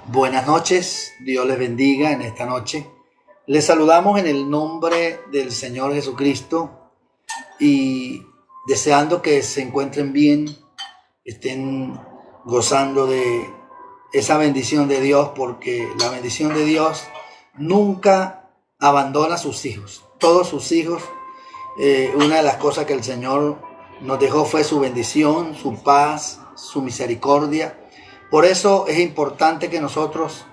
Buenas noches, Dios les bendiga en esta noche. Les saludamos en el nombre del Señor Jesucristo y deseando que se encuentren bien, estén gozando de esa bendición de Dios, porque la bendición de Dios nunca abandona a sus hijos. Todos sus hijos, una de las cosas que el Señor nos dejó fue su bendición, su paz, su misericordia. Por eso es importante que nosotros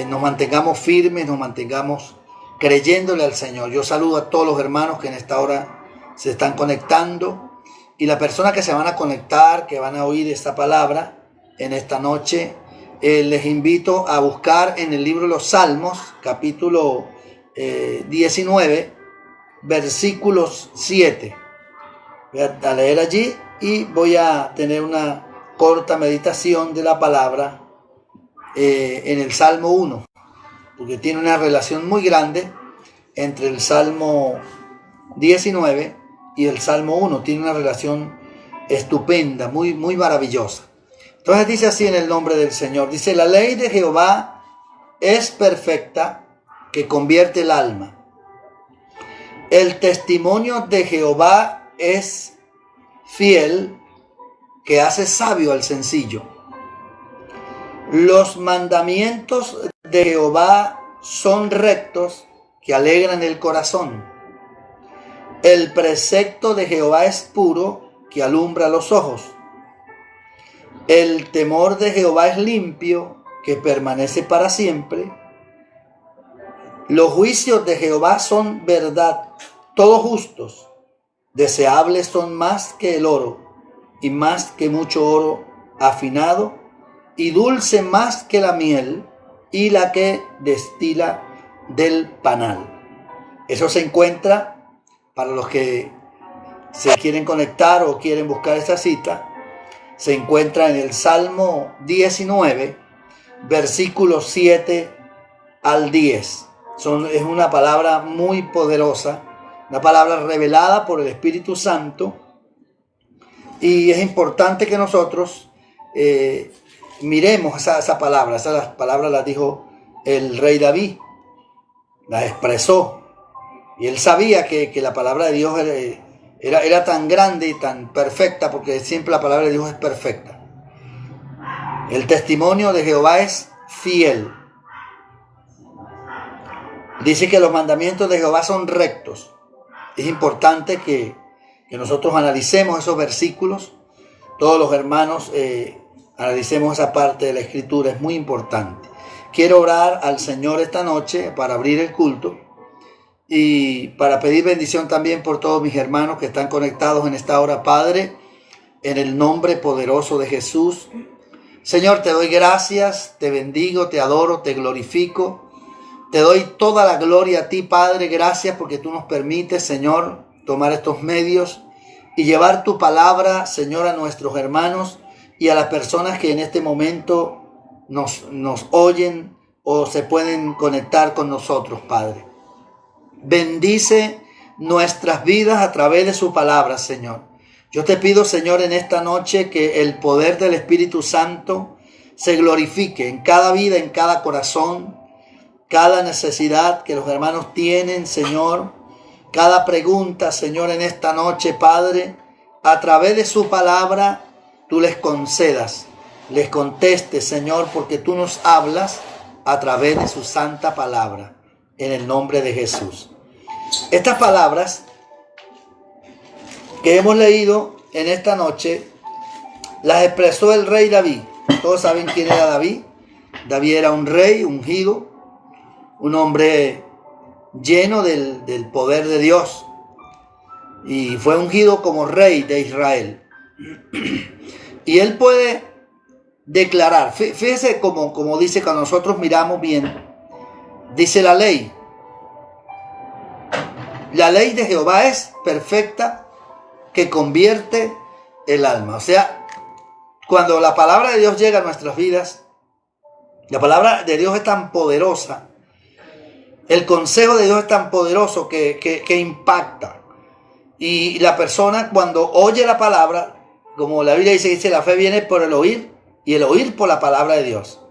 nos mantengamos firmes, nos mantengamos creyéndole al Señor. Yo saludo a todos los hermanos que en esta hora se están conectando y las personas que se van a conectar, que van a oír esta palabra en esta noche. Les invito a buscar en el libro de los Salmos, capítulo 19, versículos 7. Voy a leer allí y voy a tener una corta meditación de la palabra en el Salmo 1, porque tiene una relación muy grande entre el Salmo 19 y el Salmo 1. Tiene una relación estupenda, muy maravillosa. Entonces dice así en el nombre del Señor. Dice: la ley de Jehová es perfecta, que convierte el alma. El testimonio de Jehová es fiel, que hace sabio al sencillo. Los mandamientos de Jehová son rectos, que alegran el corazón. El precepto de Jehová es puro, que alumbra los ojos. El temor de Jehová es limpio, que permanece para siempre. Los juicios de Jehová son verdad, todos justos. Deseables son más que el oro, y más que mucho oro afinado, y dulce más que la miel, y la que destila del panal. Eso se encuentra, para los que se quieren conectar o quieren buscar esta cita, se encuentra en el Salmo 19, versículos 7 al 10. Es una palabra muy poderosa, una palabra revelada por el Espíritu Santo, y es importante que nosotros miremos esa palabra. Esas palabras las dijo el rey David, las expresó, y él sabía que la palabra de Dios era tan grande y tan perfecta, porque siempre la palabra de Dios es perfecta. El testimonio de Jehová es fiel. Dice que los mandamientos de Jehová son rectos. Es importante que nosotros analicemos esos versículos. Todos los hermanos analicemos esa parte de la Escritura, es muy importante. Quiero orar al Señor esta noche para abrir el culto y para pedir bendición también por todos mis hermanos que están conectados en esta hora. Padre, en el nombre poderoso de Jesús, Señor, te doy gracias, te bendigo, te adoro, te glorifico. Te doy toda la gloria a ti, Padre. Gracias porque tú nos permites, Señor, tomar estos medios y llevar tu palabra, Señor, a nuestros hermanos y a las personas que en este momento nos oyen o se pueden conectar con nosotros, Padre. Bendice nuestras vidas a través de su palabra, Señor. Yo te pido, Señor, en esta noche que el poder del Espíritu Santo se glorifique en cada vida, en cada corazón, cada necesidad que los hermanos tienen, Señor, cada pregunta, Señor, en esta noche, Padre, a través de su palabra, tú les concedas, les contestes, Señor, porque tú nos hablas a través de su santa palabra, en el nombre de Jesús. Estas palabras que hemos leído en esta noche, las expresó el rey David. Todos saben quién era David. David era un rey ungido, un hombre lleno del poder de Dios, y fue ungido como rey de Israel. Y él puede declarar, fíjese como dice, cuando nosotros miramos bien, dice la ley de Jehová es perfecta, que convierte el alma. O sea, cuando la palabra de Dios llega a nuestras vidas, la palabra de Dios es tan poderosa, el consejo de Dios es tan poderoso que impacta. Y la persona, cuando oye la palabra, como la Biblia dice, la fe viene por el oír y el oír por la palabra de Dios.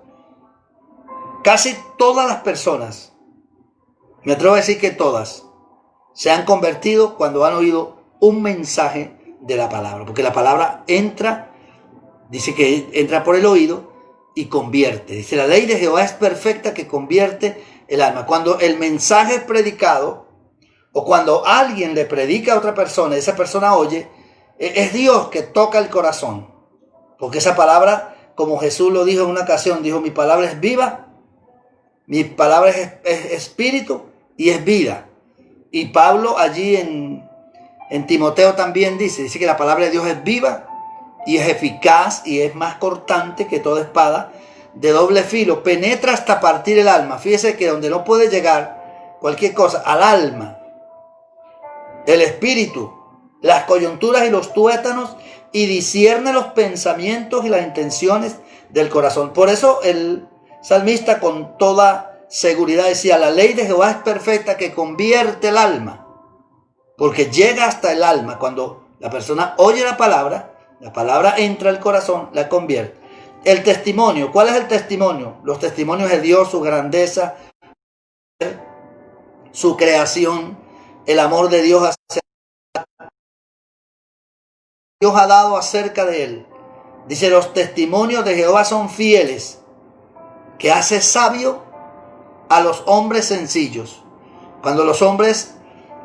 casi todas las personas, me atrevo a decir que todas, se han convertido cuando han oído un mensaje de la palabra. Porque la palabra entra, dice que entra por el oído y convierte. Dice, la ley de Jehová es perfecta que convierte el alma. Cuando el mensaje es predicado, o cuando alguien le predica a otra persona, esa persona oye, es Dios que toca el corazón. Porque esa palabra, como Jesús lo dijo en una ocasión, dijo, mi palabra es viva, mi palabra es espíritu y es vida. Y Pablo allí en Timoteo también dice que la palabra de Dios es viva y es eficaz y es más cortante que toda espada de doble filo, penetra hasta partir el alma. Fíjese que donde no puede llegar cualquier cosa, al alma, el espíritu, las coyunturas y los tuétanos, y discierne los pensamientos y las intenciones del corazón. Por eso el salmista con toda seguridad decía, la ley de Jehová es perfecta que convierte el alma, porque llega hasta el alma. Cuando la persona oye la palabra entra al corazón, la convierte. El testimonio, ¿cuál es el testimonio? Los testimonios de Dios, su grandeza, su creación, el amor de Dios hacia Dios ha dado acerca de él. Dice, los testimonios de Jehová son fieles, que hace sabio a los hombres sencillos. Cuando los hombres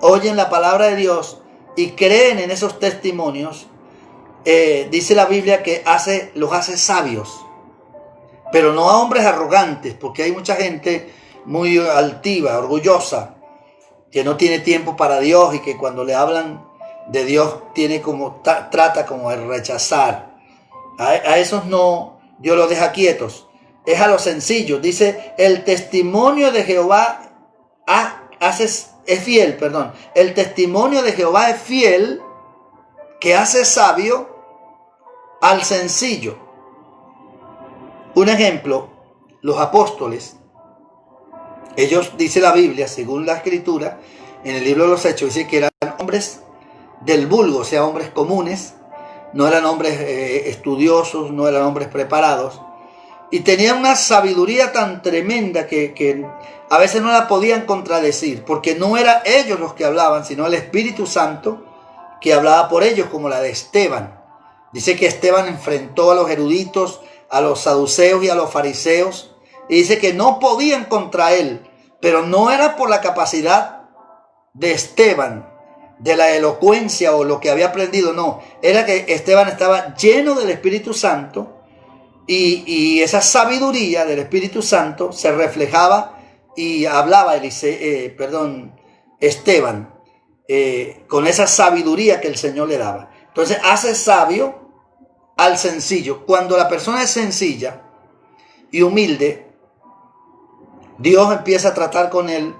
oyen la palabra de Dios y creen en esos testimonios, dice la Biblia que los hace sabios, pero no a hombres arrogantes, porque hay mucha gente muy altiva, orgullosa, que no tiene tiempo para Dios y que cuando le hablan de Dios tiene trata como de rechazar. A esos no, Dios los deja quietos. Es a los sencillos. Dice, el testimonio de Jehová es fiel, El testimonio de Jehová es fiel, que hace sabio al sencillo. Un ejemplo, los apóstoles, ellos, dice la Biblia, según la Escritura, en el libro de los Hechos, dice que eran hombres del vulgo, o sea, hombres comunes, no eran hombres estudiosos, no eran hombres preparados, y tenían una sabiduría tan tremenda que a veces no la podían contradecir, porque no eran ellos los que hablaban, sino el Espíritu Santo que hablaba por ellos, como la de Esteban. Dice que Esteban enfrentó a los eruditos, a los saduceos y a los fariseos, y dice que no podían contra él, pero no era por la capacidad de Esteban, de la elocuencia o lo que había aprendido, no, era que Esteban estaba lleno del Espíritu Santo, y esa sabiduría del Espíritu Santo se reflejaba y hablaba Esteban, con esa sabiduría que el Señor le daba. Entonces hace sabio al sencillo. Cuando la persona es sencilla y humilde, Dios empieza a tratar con él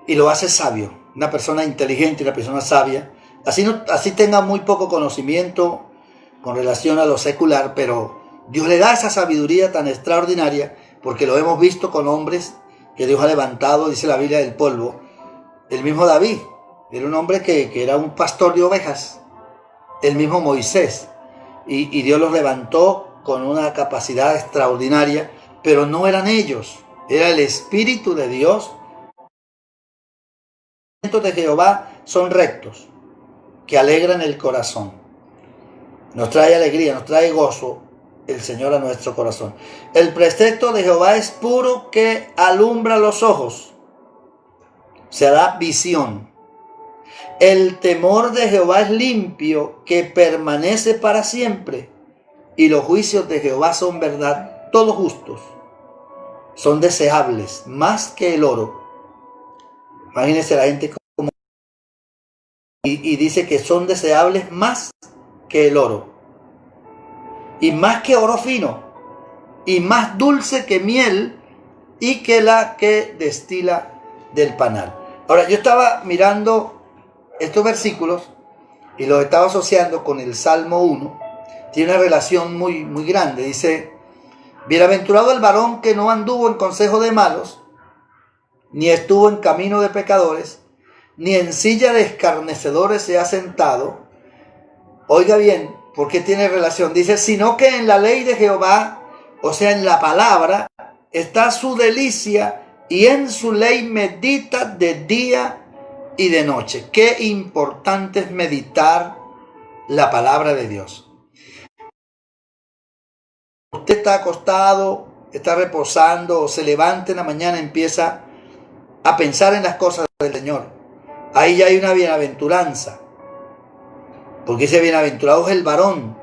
y lo hace sabio. Una persona inteligente, una persona sabia, así tenga muy poco conocimiento con relación a lo secular, pero Dios le da esa sabiduría tan extraordinaria, porque lo hemos visto con hombres que Dios ha levantado, dice la Biblia, del polvo. El mismo David era un hombre que era un pastor de ovejas, el mismo Moisés, y Dios los levantó con una capacidad extraordinaria, pero no eran ellos, era el Espíritu de Dios. Los mandamientos de Jehová son rectos, que alegran el corazón. Nos trae alegría, nos trae gozo el Señor a nuestro corazón. El precepto de Jehová es puro, que alumbra los ojos, se da visión. El temor de Jehová es limpio, que permanece para siempre. Y los juicios de Jehová son verdad, todos justos. Son deseables más que el oro. Imagínense la gente como... Y dice que son deseables más que el oro. Y más que oro fino. Y más dulce que miel, y que la que destila del panal. Ahora, yo estaba mirando estos versículos y los estaba asociando con el Salmo 1. Tiene una relación muy, muy grande. Dice, bienaventurado el varón que no anduvo en consejo de malos, ni estuvo en camino de pecadores, ni en silla de escarnecedores se ha sentado. Oiga bien, ¿por qué tiene relación? Dice, sino que en la ley de Jehová, o sea, en la palabra, está su delicia, y en su ley medita de día y de noche. Qué importante es meditar la palabra de Dios. Usted está acostado, está reposando, o se levanta en la mañana, empieza a pensar en las cosas del Señor. Ahí ya hay una bienaventuranza, porque ese bienaventurado es el varón.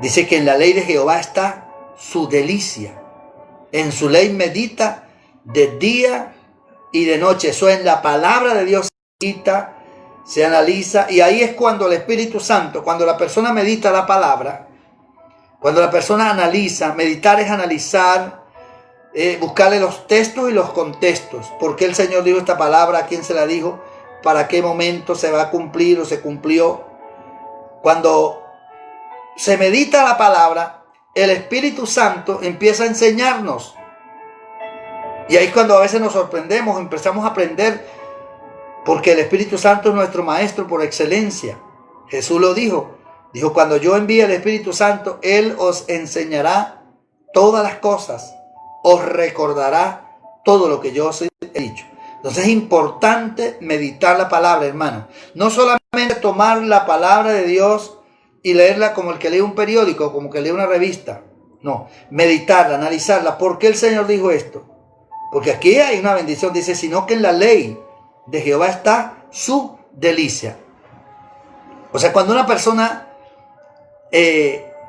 Dice que en la ley de Jehová está su delicia. En su ley medita de día y de noche. Eso en la palabra de Dios se medita, se analiza, y ahí es cuando el Espíritu Santo, cuando la persona medita la palabra, cuando la persona analiza, meditar es analizar, buscarle los textos y los contextos. ¿Por qué el Señor dijo esta palabra? ¿A quién se la dijo? ¿Para qué momento se va a cumplir o se cumplió? Cuando se medita la palabra, el Espíritu Santo empieza a enseñarnos. Y ahí es cuando a veces nos sorprendemos, empezamos a aprender, porque el Espíritu Santo es nuestro maestro por excelencia. Jesús lo dijo. Dijo, cuando yo envíe el Espíritu Santo, Él os enseñará todas las cosas, os recordará todo lo que yo os he dicho. Entonces es importante meditar la palabra, hermano. No solamente tomar la palabra de Dios y leerla como el que lee un periódico, como que lee una revista. No, meditarla, analizarla. ¿Por qué el Señor dijo esto? Porque aquí hay una bendición. Dice, sino que en la ley de Jehová está su delicia. O sea, cuando una persona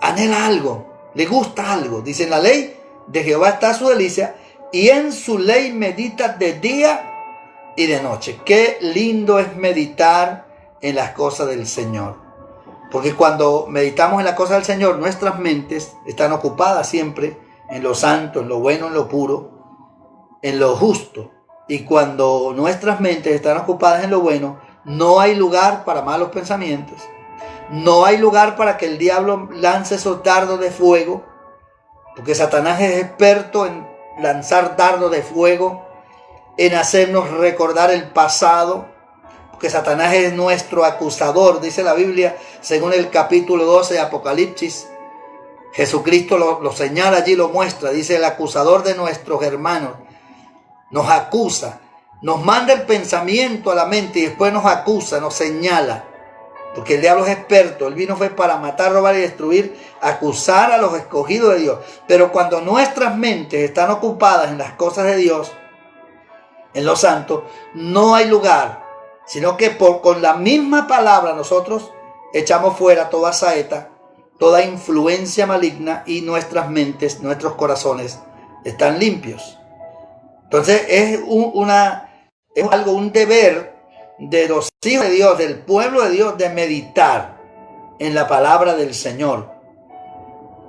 anhela algo, le gusta algo, dice, en la ley de Jehová está su delicia, y en su ley medita de día y de noche. Qué lindo es meditar en las cosas del Señor. Porque cuando meditamos en las cosas del Señor, nuestras mentes están ocupadas siempre en lo santo, en lo bueno, en lo puro, en lo justo. Y cuando nuestras mentes están ocupadas en lo bueno, no hay lugar para malos pensamientos. No hay lugar para que el diablo lance esos dardos de fuego, porque Satanás es experto en lanzar dardos de fuego, en hacernos recordar el pasado, porque Satanás es nuestro acusador, dice la Biblia, según el capítulo 12 de Apocalipsis. Jesucristo lo señala allí, lo muestra, dice, el acusador de nuestros hermanos nos acusa, nos manda el pensamiento a la mente y después nos acusa, nos señala. Porque el diablo es experto, él vino fue para matar, robar y destruir, acusar a los escogidos de Dios. Pero cuando nuestras mentes están ocupadas en las cosas de Dios, en lo santo, no hay lugar, sino que con la misma palabra nosotros echamos fuera toda saeta, toda influencia maligna, y nuestras mentes, nuestros corazones están limpios. Entonces es un deber de los hijos de Dios, del pueblo de Dios, de meditar en la palabra del Señor.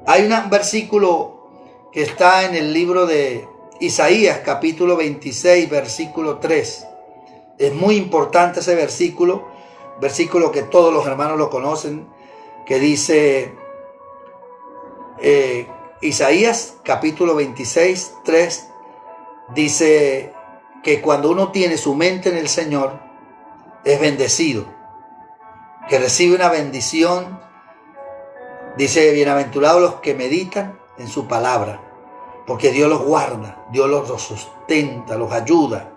Hay un versículo que está en el libro de Isaías, capítulo 26, versículo 3. Es muy importante ese versículo que todos los hermanos lo conocen, que dice Isaías, capítulo 26, 3, dice que cuando uno tiene su mente en el Señor, es bendecido, que recibe una bendición. Dice, bienaventurados los que meditan en su palabra, porque Dios los guarda, Dios los sustenta, los ayuda.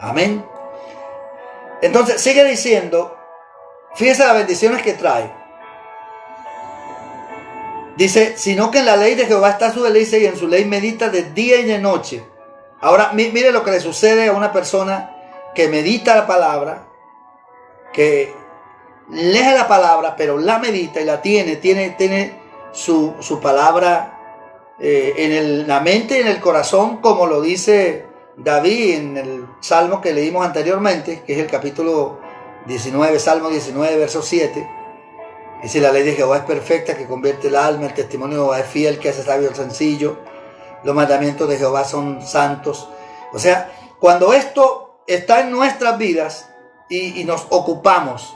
Amén. Entonces sigue diciendo, fíjese las bendiciones que trae. Dice, sino que en la ley de Jehová está su delicia, y en su ley medita de día y de noche. Ahora mire lo que le sucede a una persona que medita la palabra, que lee la palabra, pero la medita y la tiene su palabra en la mente y en el corazón, como lo dice David en el salmo que leímos anteriormente, que es el capítulo 19, Salmo 19, verso 7. Dice, la ley de Jehová es perfecta, que convierte el alma, el testimonio de Jehová es fiel, que hace sabio al sencillo, los mandamientos de Jehová son santos. O sea, cuando esto está en nuestras vidas y nos ocupamos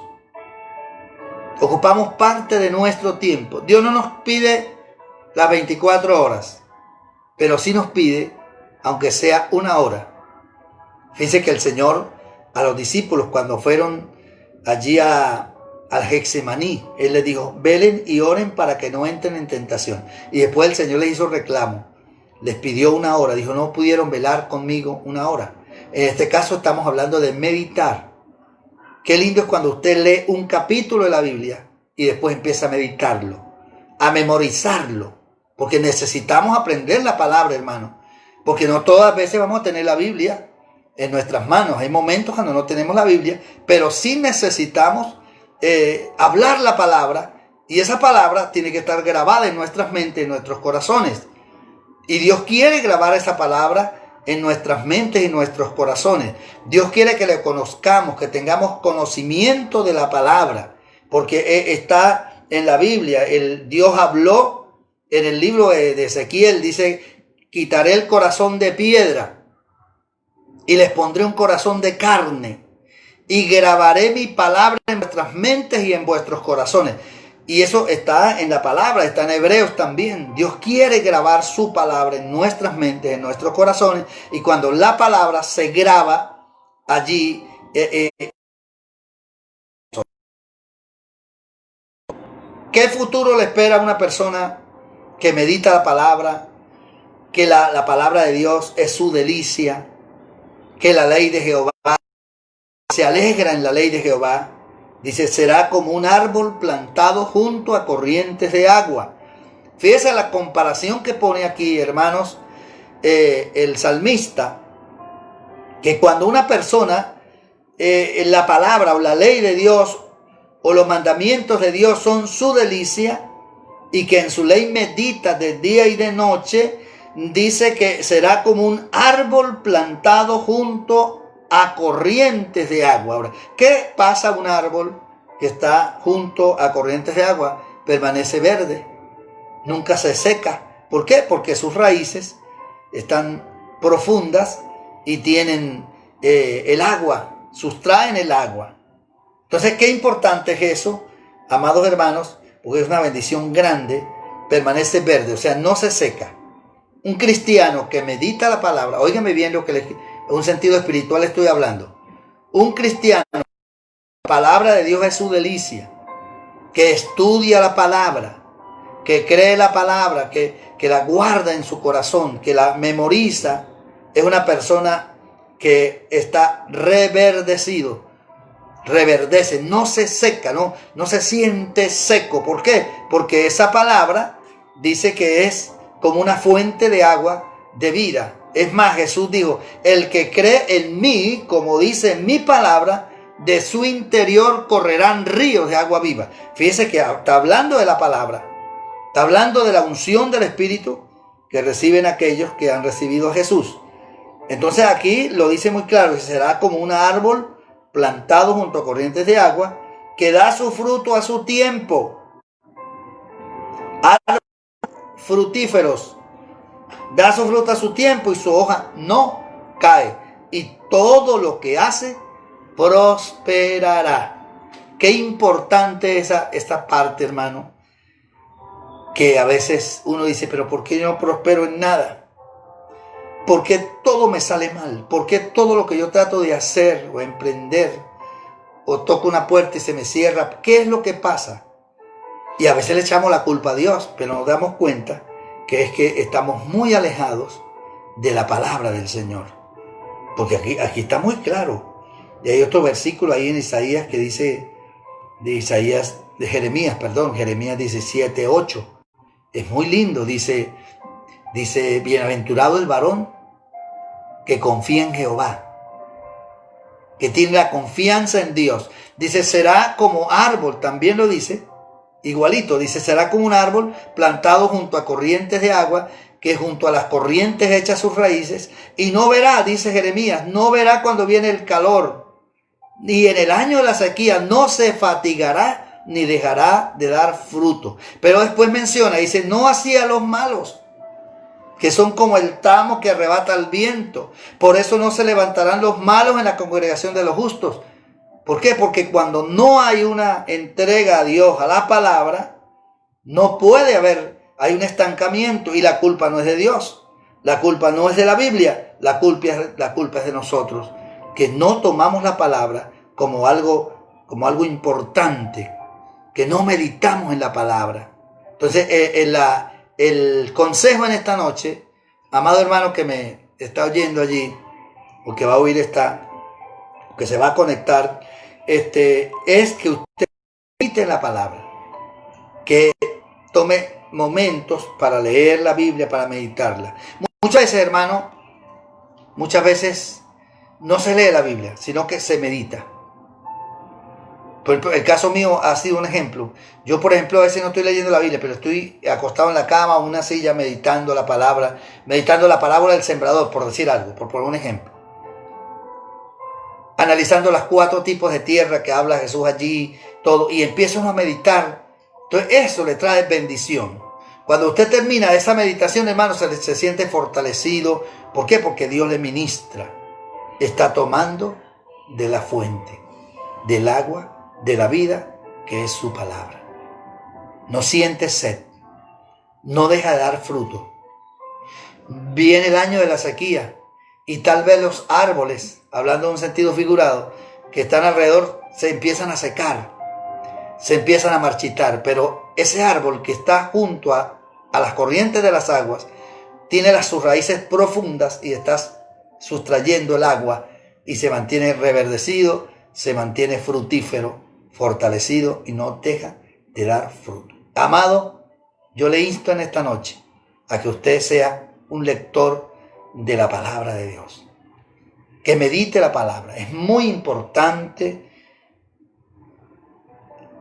parte de nuestro tiempo. Dios no nos pide las 24 horas, pero sí nos pide, aunque sea una hora. Fíjense que el Señor a los discípulos, cuando fueron allí al Getsemaní, Él les dijo, velen y oren para que no entren en tentación. Y después el Señor les hizo reclamo. les pidió una hora. Dijo, no pudieron velar conmigo una hora. En este caso estamos hablando de meditar. Qué lindo es cuando usted lee un capítulo de la Biblia y después empieza a meditarlo, a memorizarlo, porque necesitamos aprender la palabra, hermano, porque no todas las veces vamos a tener la Biblia en nuestras manos. Hay momentos cuando no tenemos la Biblia, pero sí necesitamos hablar la palabra, y esa palabra tiene que estar grabada en nuestras mentes, en nuestros corazones. Y Dios quiere grabar esa palabra en nuestras mentes y nuestros corazones. Dios quiere que le conozcamos, que tengamos conocimiento de la palabra, porque está en la Biblia. Dios habló en el libro de Ezequiel, dice, quitaré el corazón de piedra y les pondré un corazón de carne y grabaré mi palabra en vuestras mentes y en vuestros corazones. Y eso está en la palabra, está en Hebreos también. Dios quiere grabar su palabra en nuestras mentes, en nuestros corazones. Y cuando la palabra se graba allí, ¿qué futuro le espera a una persona que medita la palabra? Que la palabra de Dios es su delicia, que la ley de Jehová, se alegra en la ley de Jehová. Dice, será como un árbol plantado junto a corrientes de agua. Fíjese la comparación que pone aquí, hermanos, el salmista, que cuando una persona, la palabra o la ley de Dios o los mandamientos de Dios son su delicia, y que en su ley medita de día y de noche, dice que será como un árbol plantado junto a corrientes de agua. Ahora, ¿qué pasa a un árbol que está junto a corrientes de agua? Permanece verde, nunca se seca. ¿Por qué? Porque sus raíces están profundas y tienen el agua, sustraen el agua. Entonces, qué importante es eso, amados hermanos, porque es una bendición grande. Permanece verde, o sea, no se seca. Un cristiano que medita la palabra, óigame bien lo que en un sentido espiritual estoy hablando. Un cristiano, la palabra de Dios es su delicia, que estudia la palabra, que cree la palabra, que la guarda en su corazón, que la memoriza, es una persona que está reverdecido, reverdece, no se seca, no se siente seco. ¿Por qué? Porque esa palabra dice que es como una fuente de agua de vida. Es más, Jesús dijo, el que cree en mí, como dice mi palabra, de su interior correrán ríos de agua viva. Fíjese que está hablando de la palabra, está hablando de la unción del Espíritu que reciben aquellos que han recibido a Jesús. Entonces aquí lo dice muy claro, que será como un árbol plantado junto a corrientes de agua, que da su fruto a su tiempo. Árboles frutíferos, da su fruto a su tiempo y su hoja no cae. Y todo lo que hace prosperará. Qué importante esta parte, hermano, que a veces uno dice, pero ¿por qué yo no prospero en nada? ¿Por qué todo me sale mal? ¿Por qué todo lo que yo trato de hacer o emprender, o toco una puerta y se me cierra? ¿Qué es lo que pasa? Y a veces le echamos la culpa a Dios, pero nos damos cuenta que es que estamos muy alejados de la palabra del Señor. Porque aquí está muy claro. Y hay otro versículo ahí en Isaías que dice, Jeremías 17:8. Es muy lindo, dice, bienaventurado el varón que confía en Jehová, que tiene la confianza en Dios. Dice, será como árbol, también lo dice, igualito, dice, será como un árbol plantado junto a corrientes de agua, que junto a las corrientes echa sus raíces, y no verá, dice Jeremías, no verá cuando viene el calor, ni en el año de la sequía, no se fatigará, ni dejará de dar fruto. Pero después menciona, dice, no así a los malos, que son como el tamo que arrebata el viento. Por eso no se levantarán los malos en la congregación de los justos. ¿Por qué? Porque cuando no hay una entrega a Dios, a la palabra, no puede haber, hay un estancamiento, y la culpa no es de Dios, la culpa no es de la Biblia, la culpa es de nosotros, que no tomamos la palabra como algo importante, que no meditamos en la palabra. Entonces, el consejo en esta noche, amado hermano que me está oyendo allí, o que va a oír o que se va a conectar, es que usted medite en la palabra, que tome momentos para leer la Biblia, para meditarla. Muchas veces, hermano, muchas veces no se lee la Biblia, sino que se medita. El caso mío ha sido un ejemplo. Yo, por ejemplo, a veces no estoy leyendo la Biblia, pero estoy acostado en la cama o en una silla meditando la palabra, meditando la parábola del sembrador, por decir algo, por poner un ejemplo. Analizando los 4 tipos de tierra que habla Jesús allí, todo, y empiezo a meditar. Entonces eso le trae bendición. Cuando usted termina esa meditación, hermano, se siente fortalecido. ¿Por qué? Porque Dios le ministra. Está tomando de la fuente, del agua, de la vida, que es su palabra. No siente sed, no deja de dar fruto. Viene el año de la sequía y tal vez los árboles, hablando en un sentido figurado, que están alrededor, se empiezan a secar, se empiezan a marchitar, pero ese árbol que está junto a las corrientes de las aguas, tiene sus raíces profundas y estás sustrayendo el agua y se mantiene reverdecido, se mantiene fructífero, fortalecido y no deja de dar fruto. Amado, yo le insto en esta noche a que usted sea un lector de la palabra de Dios, que medite la palabra. Es muy importante.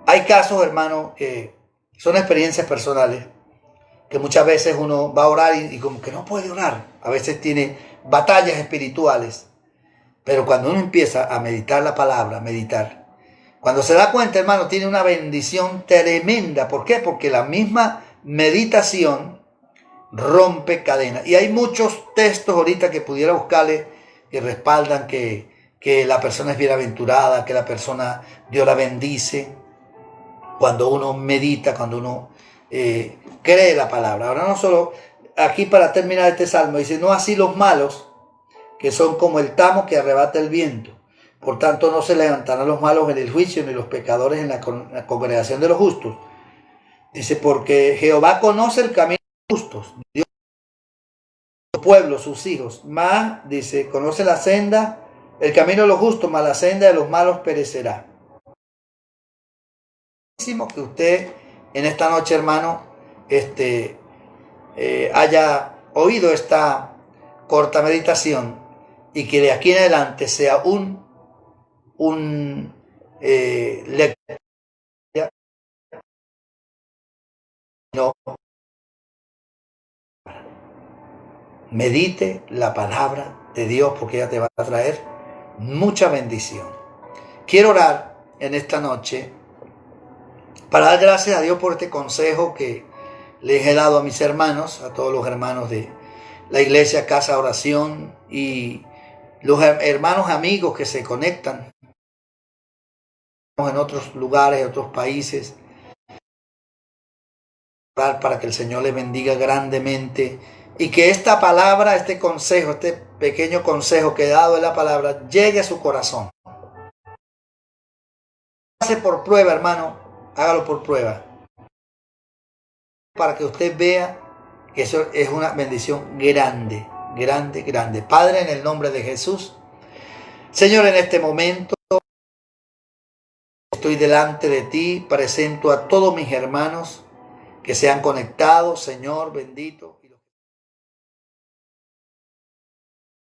Hay casos, hermano, que son experiencias personales, que muchas veces uno va a orar y como que no puede orar. A veces tiene batallas espirituales. Pero cuando uno empieza a meditar la palabra, cuando se da cuenta, hermano, tiene una bendición tremenda. ¿Por qué? Porque la misma meditación rompe cadenas. Y hay muchos textos ahorita que pudiera buscarle que respaldan que la persona es bienaventurada, que la persona, Dios la bendice. Cuando uno medita, cuando uno cree la palabra. Ahora no solo, aquí para terminar este salmo, dice, no así los malos, que son como el tamo que arrebata el viento. Por tanto, no se levantarán los malos en el juicio, ni los pecadores en la congregación de los justos. Dice, porque Jehová conoce el camino de los justos, Dios, su pueblo, sus hijos. Más, dice, conoce la senda, el camino de los justos, mas la senda de los malos perecerá. Que usted en esta noche, hermano, haya oído esta corta meditación y que de aquí en adelante sea un lector, no, medite la palabra de Dios porque ella te va a traer mucha bendición. Quiero orar en esta noche para dar gracias a Dios por este consejo que les he dado a mis hermanos, a todos los hermanos de la iglesia Casa Oración y los hermanos amigos que se conectan en otros lugares, en otros países, para que el Señor les bendiga grandemente y que esta palabra, este consejo, este pequeño consejo que he dado en la palabra llegue a su corazón. Hace por prueba, hermano, hágalo por prueba, para que usted vea que eso es una bendición grande, grande, grande. Padre, en el nombre de Jesús, Señor, en este momento estoy delante de ti, presento a todos mis hermanos que se han conectado, Señor bendito.